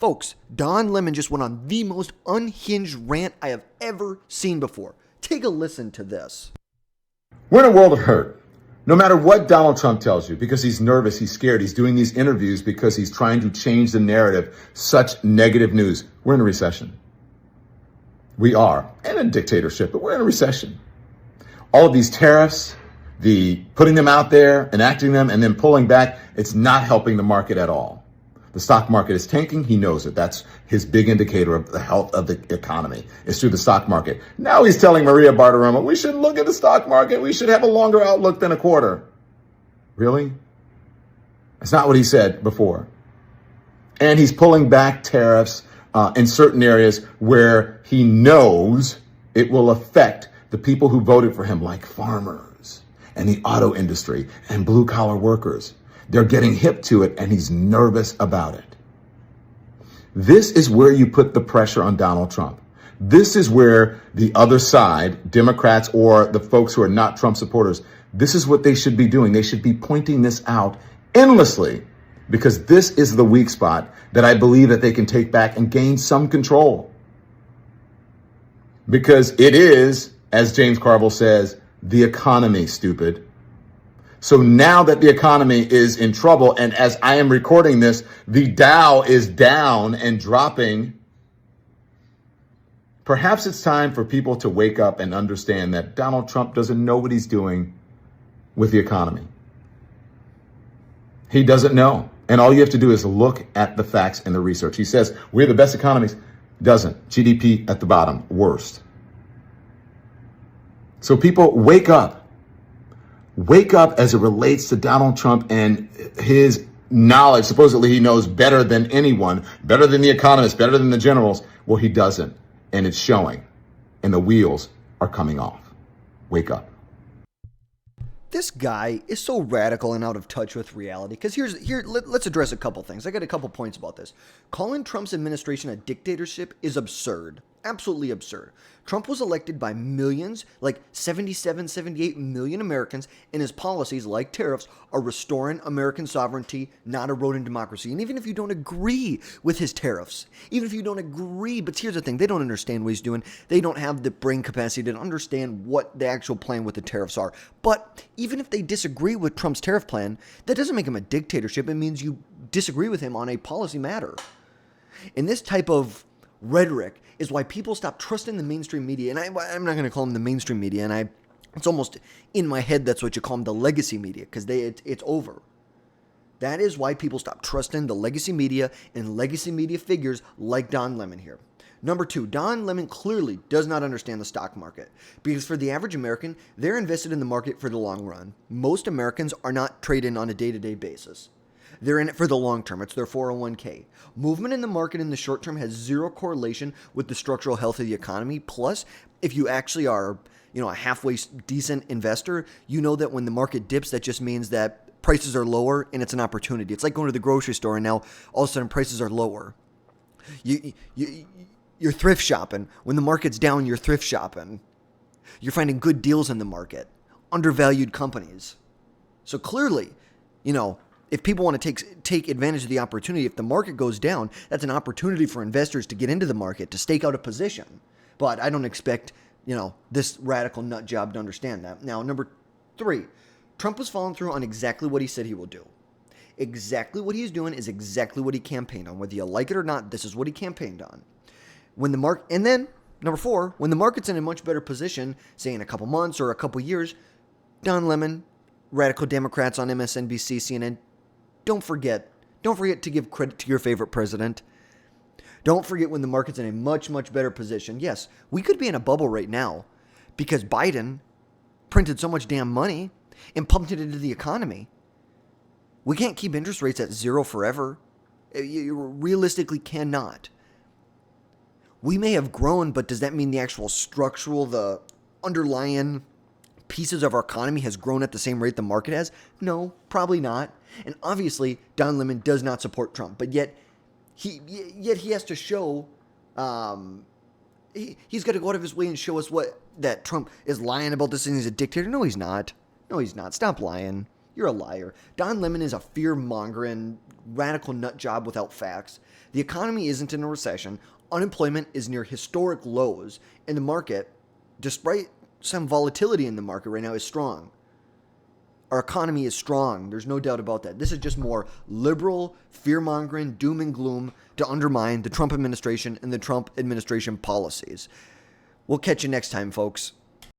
Folks, Don Lemon just went on the most unhinged rant I have ever seen before. Take a listen to this. We're in a world of hurt. No matter what Donald Trump tells you, because he's nervous, he's scared, he's doing these interviews because he's trying to change the narrative, such negative news. We're in a recession. We are. And a dictatorship, but we're in a recession. All of these tariffs, the putting them out there, enacting them, and then pulling back, it's not helping the market at all. The stock market is tanking. He knows it. That's his big indicator of the health of the economy, is through the stock market. Now he's telling Maria Bartiromo, we should look at the stock market. We should have a longer outlook than a quarter. Really? That's not what he said before. And he's pulling back tariffs in certain areas where he knows it will affect the people who voted for him, like farmers and the auto industry and blue collar workers. They're getting hip to it, and he's nervous about it. This is where you put the pressure on Donald Trump. This is where the other side, Democrats or the folks who are not Trump supporters, this is what they should be doing. They should be pointing this out endlessly, because this is the weak spot that I believe that they can take back and gain some control. Because it is, as James Carville says, the economy, stupid. So now that the economy is in trouble, and as I am recording this, the Dow is down and dropping, perhaps it's time for people to wake up and understand that Donald Trump doesn't know what he's doing with the economy. He doesn't know. And all you have to do is look at the facts and the research. He says, we're the best economies. Doesn't. GDP at the bottom, worst. So people, wake up. Wake up as it relates to Donald Trump and his knowledge. Supposedly he knows better than anyone, better than the economists, better than the generals. Well, he doesn't. And it's showing. And the wheels are coming off. Wake up. This guy is so radical and out of touch with reality. Because let's address a couple things. I got a couple points about this. Calling Trump's administration a dictatorship is absurd. Absolutely absurd. Trump was elected by millions, like 77, 78 million Americans, and his policies, like tariffs, are restoring American sovereignty, not eroding democracy. And even if you don't agree with his tariffs, even if you don't agree, but here's the thing, they don't understand what he's doing. They don't have the brain capacity to understand what the actual plan with the tariffs are. But even if they disagree with Trump's tariff plan, that doesn't make him a dictatorship. It means you disagree with him on a policy matter. And this type of rhetoric is why people stop trusting the mainstream media. And I'm not going to call them the mainstream media. And it's almost in my head, that's what you call them, the legacy media, because it's over. That is why people stop trusting the legacy media and legacy media figures like Don Lemon here. Number two, Don Lemon clearly does not understand the stock market, because for the average American, they're invested in the market for the long run. Most Americans are not trading on a day-to-day basis. They're in it for the long term. It's their 401k. Movement in the market in the short term has zero correlation with the structural health of the economy. Plus, if you actually are, a halfway decent investor, you know that when the market dips, that just means that prices are lower and it's an opportunity. It's like going to the grocery store and now all of a sudden prices are lower. You're thrift shopping. When the market's down, you're thrift shopping. You're finding good deals in the market, undervalued companies. So clearly, if people want to take advantage of the opportunity, if the market goes down, that's an opportunity for investors to get into the market, to stake out a position. But I don't expect, this radical nut job to understand that. Now, number three, Trump was following through on exactly what he said he will do. Exactly what he's doing is exactly what he campaigned on. Whether you like it or not, this is what he campaigned on. And then, number four, when the market's in a much better position, say in a couple months or a couple years, Don Lemon, radical Democrats on MSNBC, CNN, don't forget to give credit to your favorite president. Don't forget when the market's in a much, much better position. Yes, we could be in a bubble right now because Biden printed so much damn money and pumped it into the economy. We can't keep interest rates at zero forever. You realistically cannot. We may have grown, but does that mean the actual structural, the underlying pieces of our economy has grown at the same rate the market has? No, probably not. And obviously, Don Lemon does not support Trump, but yet he has to show, he's got to go out of his way and show us that Trump is lying about this and he's a dictator. No, he's not. No, he's not. Stop lying. You're a liar. Don Lemon is a fear-mongering radical nut job without facts. The economy isn't in a recession. Unemployment is near historic lows, and the market, despite some volatility in the market right now, is strong. Our economy is strong. There's no doubt about that. This is just more liberal, fear-mongering, doom and gloom to undermine the Trump administration and the Trump administration policies. We'll catch you next time, folks.